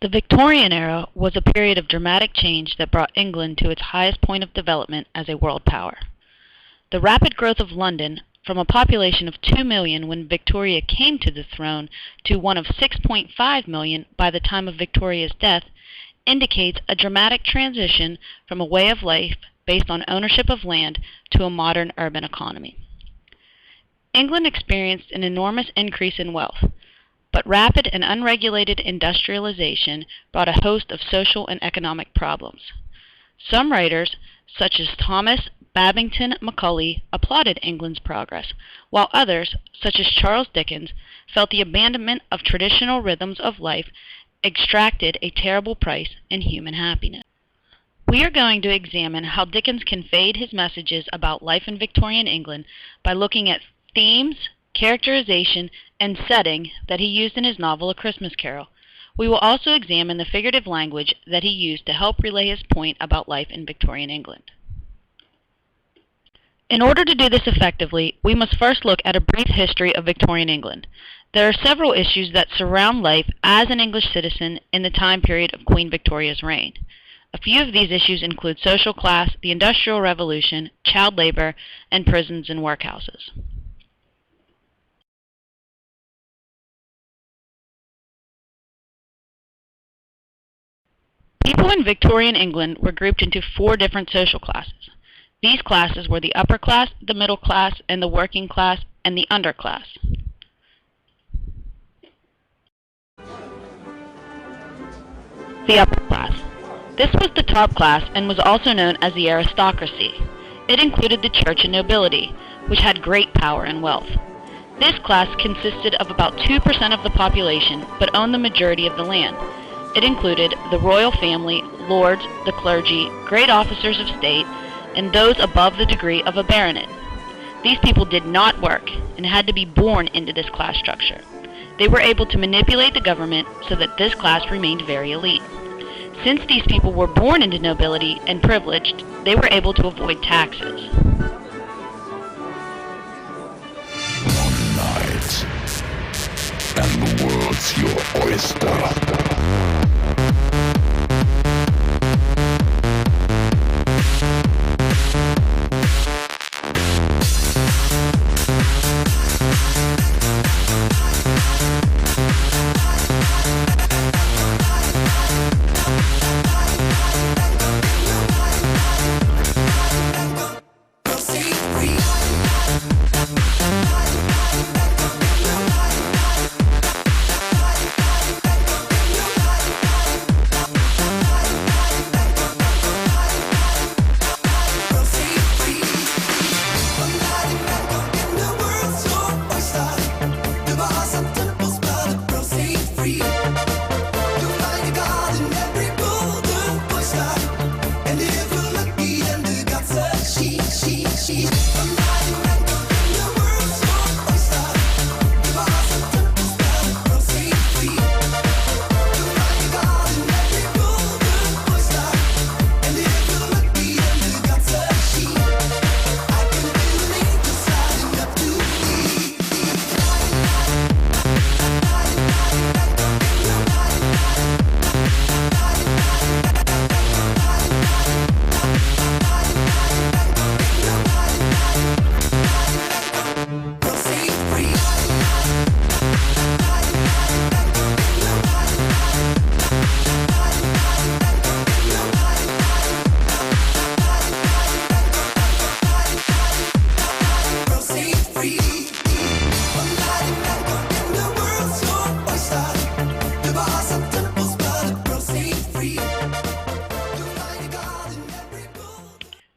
The Victorian era was a period of dramatic change that brought England to its highest point of development as a world power. The rapid growth of London, from a population of 2 million when Victoria came to the throne to one of 6.5 million by the time of Victoria's death, indicates a dramatic transition from a way of life based on ownership of land to a modern urban economy. England experienced an enormous increase in wealth, but rapid and unregulated industrialization brought a host of social and economic problems. Some writers, such as Thomas Babington Macaulay, applauded England's progress, while others, such as Charles Dickens, felt the abandonment of traditional rhythms of life extracted a terrible price in human happiness. We are going to examine how Dickens conveyed his messages about life in Victorian England by looking at themes, characterization, and setting that he used in his novel A Christmas Carol. We will also examine the figurative language that he used to help relay his point about life in Victorian England. In order to do this effectively, we must first look at a brief history of Victorian England. There are several issues that surround life as an English citizen in the time period of Queen Victoria's reign. A few of these issues include social class, the Industrial Revolution, child labor, and prisons and workhouses. People in Victorian England were grouped into 4 different social classes. These classes were the upper class, the middle class, and the working class, and the underclass. The upper class. This was the top class and was also known as the aristocracy. It included the church and nobility, which had great power and wealth. This class consisted of about 2% of the population, but owned the majority of the land. It included the royal family, lords, the clergy, great officers of state, and those above the degree of a baronet. These people did not work and had to be born into this class structure. They were able to manipulate the government so that this class remained very elite. Since these people were born into nobility and privileged, they were able to avoid taxes. One night, and the world's your oyster.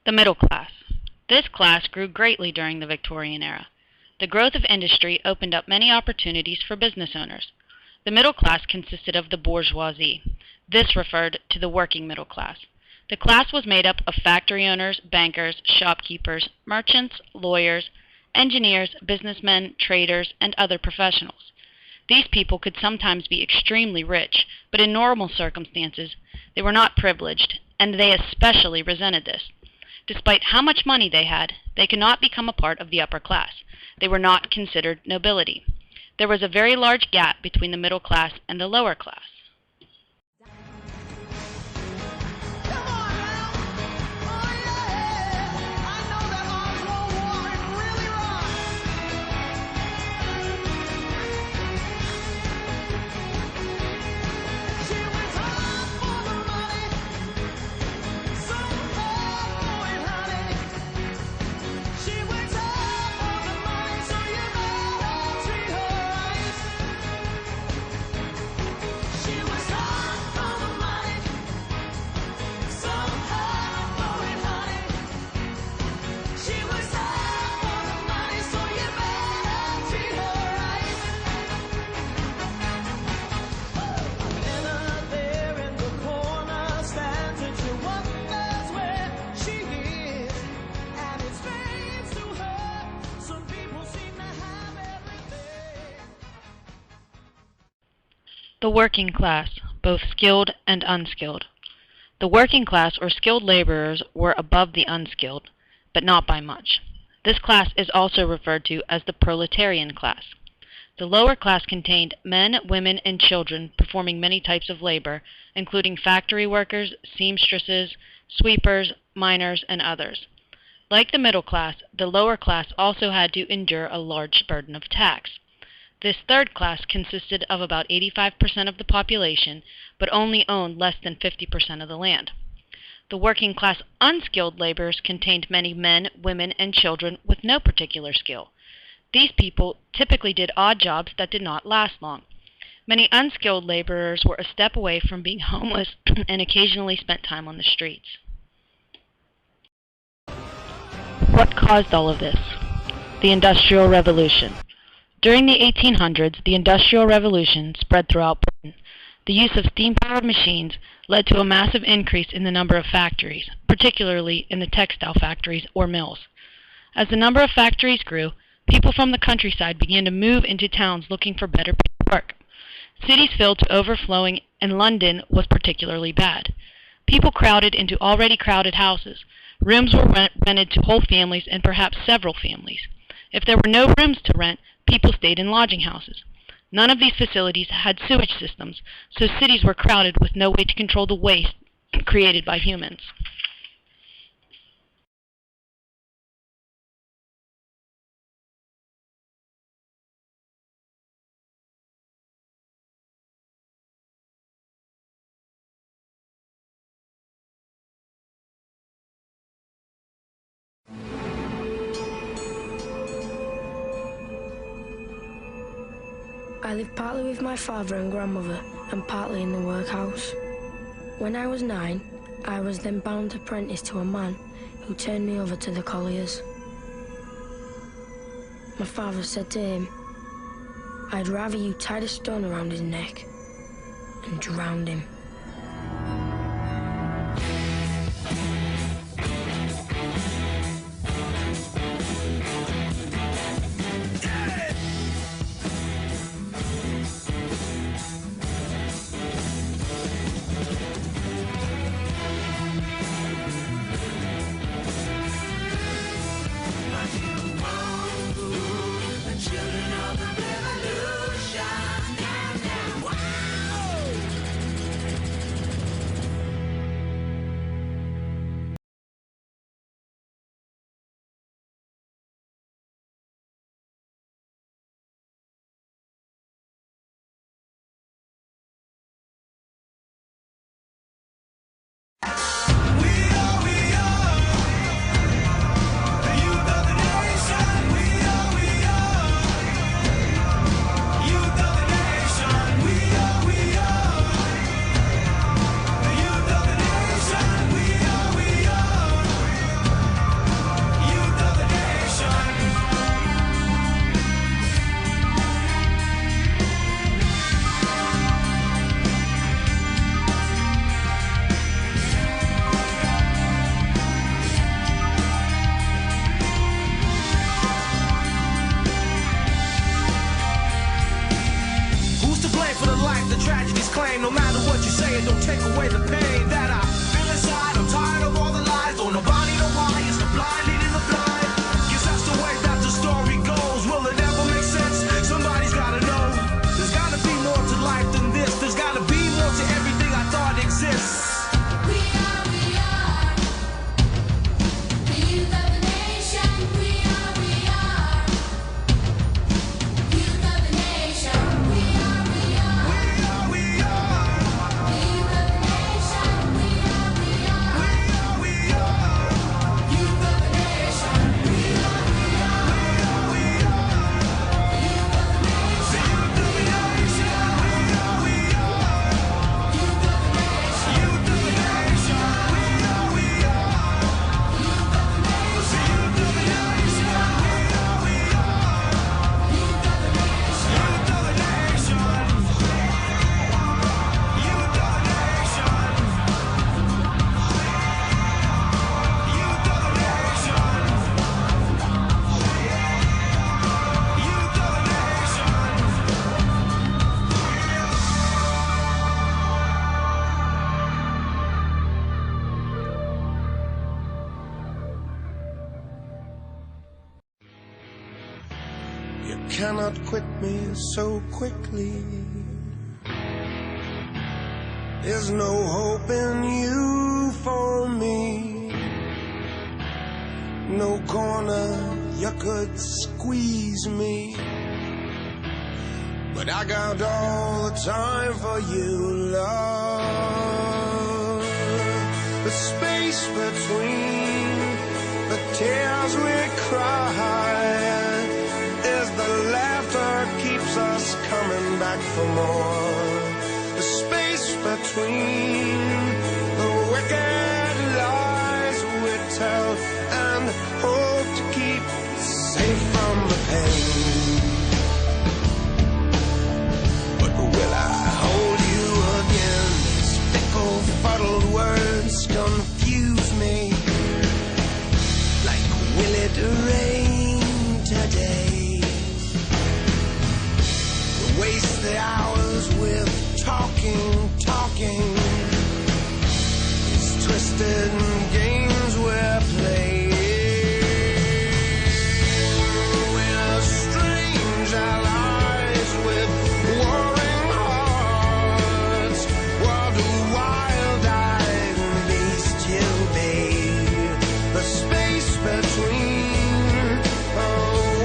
The middle class. This class grew greatly during the Victorian era. The growth of industry opened up many opportunities for business owners. The middle class consisted of the bourgeoisie. This referred to the working middle class. The class was made up of factory owners, bankers, shopkeepers, merchants, lawyers, engineers, businessmen, traders, and other professionals. These people could sometimes be extremely rich, but in normal circumstances, they were not privileged, and they especially resented this. Despite how much money they had, they could not become a part of the upper class. They were not considered nobility. There was a very large gap between the middle class and the lower class. The working class, both skilled and unskilled. The working class or skilled laborers were above the unskilled, but not by much. This class is also referred to as the proletarian class. The lower class contained men, women, and children performing many types of labor, including factory workers, seamstresses, sweepers, miners, and others. Like the middle class, the lower class also had to endure a large burden of tax. This third class consisted of about 85% of the population, but only owned less than 50% of the land. The working class unskilled laborers contained many men, women, and children with no particular skill. These people typically did odd jobs that did not last long. Many unskilled laborers were a step away from being homeless and occasionally spent time on the streets. What caused all of this? The Industrial Revolution. During the 1800s, the Industrial Revolution spread throughout Britain. The use of steam-powered machines led to a massive increase in the number of factories, particularly in the textile factories or mills. As the number of factories grew, people from the countryside began to move into towns looking for better paid work. Cities filled to overflowing, and London was particularly bad. People crowded into already crowded houses. Rooms were rented to whole families and perhaps several families. If there were no rooms to rent, people stayed in lodging houses. None of these facilities had sewage systems, so cities were crowded with no way to control the waste created by humans. I lived partly with my father and grandmother and partly in the workhouse. When I was 9, I was then bound apprentice to a man who turned me over to the colliers. My father said to him, "I'd rather you tied a stone around his neck and drowned him." No matter what you say, it don't take away the pain that I feel inside. I'm tired of all the lies. Don't nobody know why. It's the blind leading the blind. Guess that's the way that the story goes. Will it ever make sense? Somebody's gotta know. There's gotta be more to life than this. There's gotta be more to everything I thought exists. We are the youth of the nation. We are youth of the nation. We are the youth of the nation. You cannot quit me so quickly. There's no hope in you for me. No corner you could squeeze me. But I got all the time for you, love. The space between the tears we cry is the laughter keeps us coming back for more. The space between the wicked lies we tell and hope to keep safe from the pain. But will I hold you again? These fickle, fuddled words confuse me. Like, will it rain today? Waste the hours with talking. These twisted games we're playing. We're strange allies with warring hearts. What a wild-eyed beast you'll be. The space between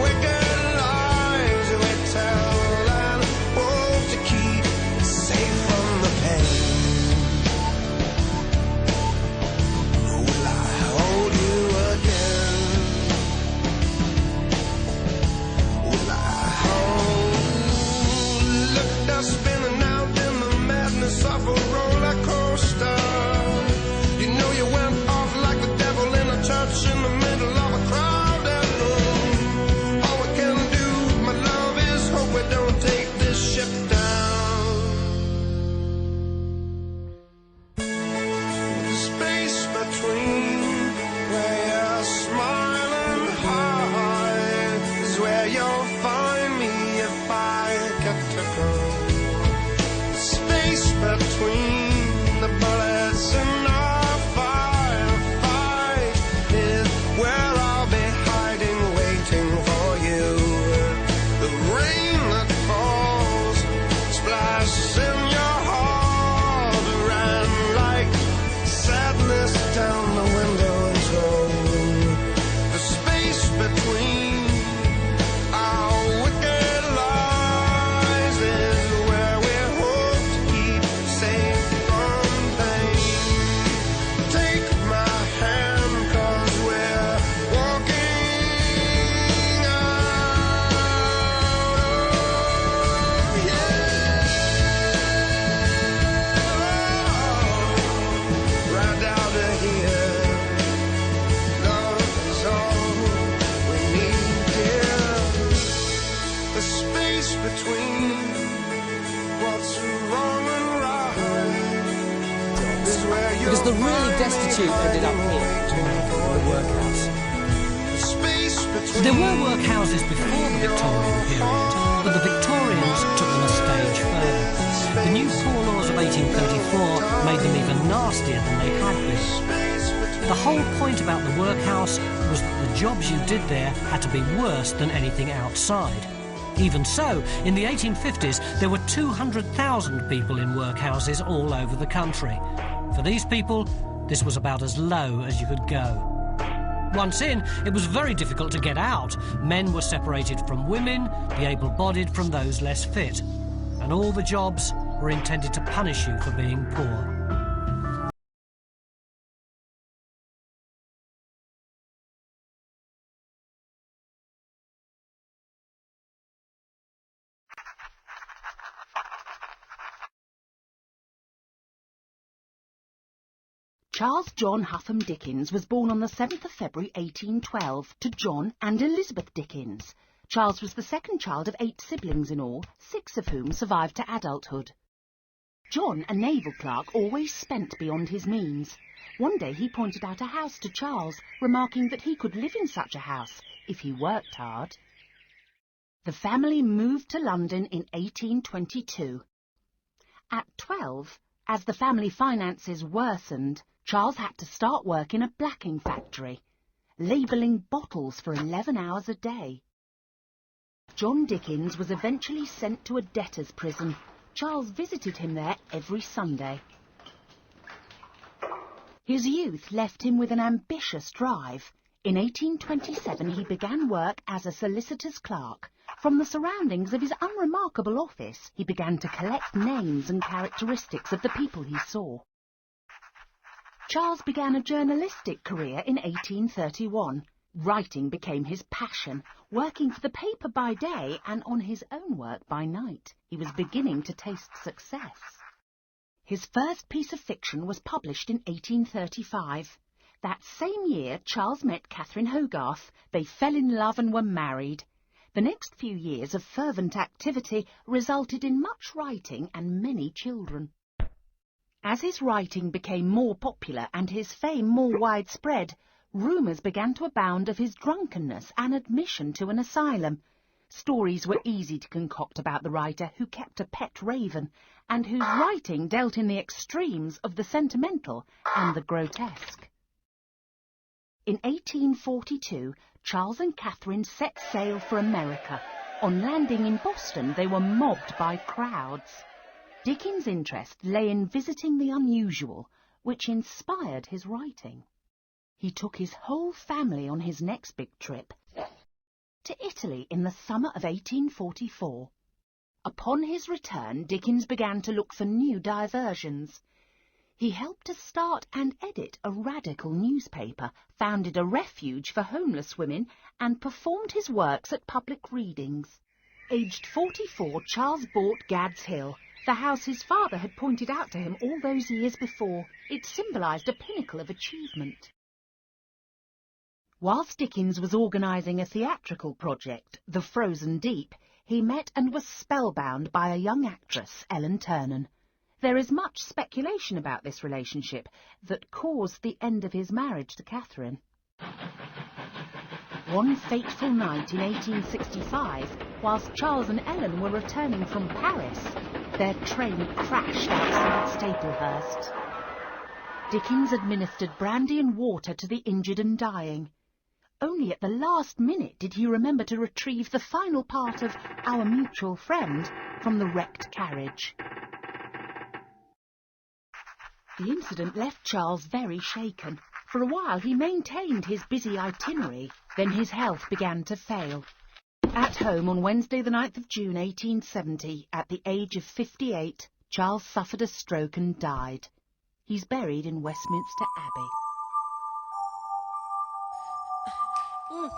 wicked lies we tell and hope to keep safe from the pain. Will I hold you again? Will I hold? Look, they're spinning out in the madness of a roller coaster. You know you went off like the devil in a church in the middle of a crowded room. All we can do, my love, is hope we don't take this ship down. The space between where you're smiling high is where you'll find me if I get to go. The space between the bullets in our firefight is where I'll be hiding, waiting for you. The rain that falls splashes in your heart, ran like sadness down the window and told. The space between our wicked lies is where we hope to keep safe from pain. Take my hand, 'cause we're walking out. Oh, yeah. Right out of here. Love is all we need, dear. The space between what's wrong and right is where you'll Because the really find destitute me ended up here, in the workhouse. The space between There were workhouses before the Victorian period, but the Victorians took them a stage further. The new Poor Laws of 1834 made them even nastier than they had been. The whole point about the workhouse was that the jobs you did there had to be worse than anything outside. Even so, in the 1850s, there were 200,000 people in workhouses all over the country. For these people, this was about as low as you could go. Once in, it was very difficult to get out. Men were separated from women, the able-bodied from those less fit. And all the jobs were intended to punish you for being poor. Charles John Huffam Dickens was born on the 7th of February 1812 to John and Elizabeth Dickens. Charles was the second child of 8 siblings in all, 6 of whom survived to adulthood. John, a naval clerk, always spent beyond his means. One day he pointed out a house to Charles, remarking that he could live in such a house if he worked hard. The family moved to London in 1822. At 12, as the family finances worsened, Charles had to start work in a blacking factory, labelling bottles for 11 hours a day. John Dickens was eventually sent to a debtor's prison. Charles visited him there every Sunday. His youth left him with an ambitious drive. In 1827 he began work as a solicitor's clerk. From the surroundings of his unremarkable office, he began to collect names and characteristics of the people he saw. Charles began a journalistic career in 1831. Writing became his passion, working for the paper by day and on his own work by night. He was beginning to taste success. His first piece of fiction was published in 1835. That same year, Charles met Catherine Hogarth. They fell in love and were married. The next few years of fervent activity resulted in much writing and many children. As his writing became more popular and his fame more widespread, rumours began to abound of his drunkenness and admission to an asylum. Stories were easy to concoct about the writer, who kept a pet raven, and whose writing dealt in the extremes of the sentimental and the grotesque. In 1842, Charles and Catherine set sail for America. On landing in Boston, they were mobbed by crowds. Dickens' interest lay in visiting the unusual, which inspired his writing. He took his whole family on his next big trip to Italy in the summer of 1844. Upon his return, Dickens began to look for new diversions. He helped to start and edit a radical newspaper, founded a refuge for homeless women, and performed his works at public readings. Aged 44, Charles bought Gad's Hill, the house his father had pointed out to him all those years before. It symbolised a pinnacle of achievement. Whilst Dickens was organising a theatrical project, The Frozen Deep, he met and was spellbound by a young actress, Ellen Ternan. There is much speculation about this relationship that caused the end of his marriage to Catherine. One fateful night in 1865, whilst Charles and Ellen were returning from Paris, their train crashed outside Staplehurst. Dickens administered brandy and water to the injured and dying. Only at the last minute did he remember to retrieve the final part of Our Mutual Friend from the wrecked carriage. The incident left Charles very shaken. For a while he maintained his busy itinerary, then his health began to fail. At home on Wednesday the 9th of June 1870, at the age of 58, Charles suffered a stroke and died. He's buried in Westminster Abbey. I'm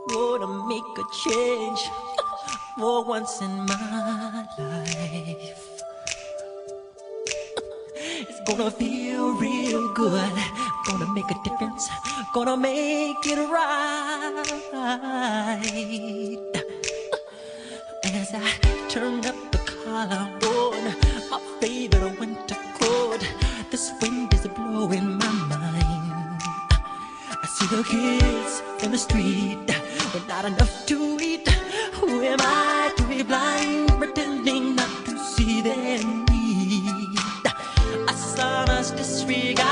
gonna make a change for once in my life. It's gonna feel real good. Gonna make a difference. Gonna make it right. As I turn up the collar on my favorite winter coat, this wind is blowing my mind. I see the kids in the street with not enough to eat. Who am I to be blind, pretending not to see their need? A son must disregard